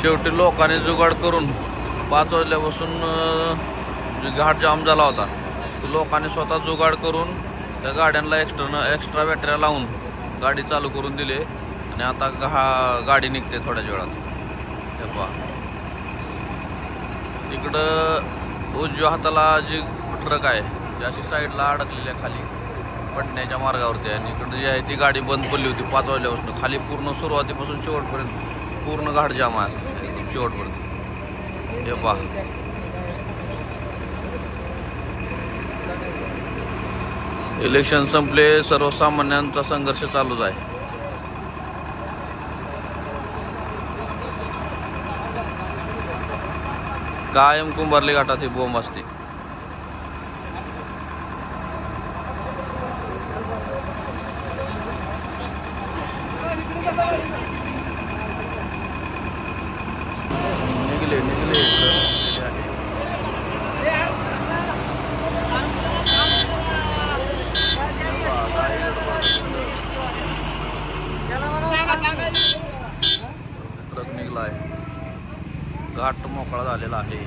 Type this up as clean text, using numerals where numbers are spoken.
शेवटी लोकांनी जुगाड करून 5 वाजल्यापासून जो घाट जाम झाला होता तो लोकांनी स्वतः जुगाड करून त्या गाड्यांना एक्स्ट्रा बॅटऱ्या लावून गाडी चालू करून दिली आणि आता गाडी निघते थोड्याच वेळात. हे पहा इकडं उजव्या हाताला जी ट्रक आहे ती अशी साईडला अडकलेली आहे खाली पडण्याच्या मार्गावरती आणि इकडं जी आहे ती गाडी बंद पडली होती 5 वाजल्यापासून. खाली पूर्ण सुरुवातीपासून शेवटपर्यंत पूर्ण घाट जाम आहे शेवटपर्यंत. हे पहा इलेक्शन संपले, सर्वसामान्यांचा संघर्ष चालूच आहे. कायम कुंभारली घाटात ही बोंब असते. निघले ट्रक निघला आहे. घाट मोकळा झालेला आहे.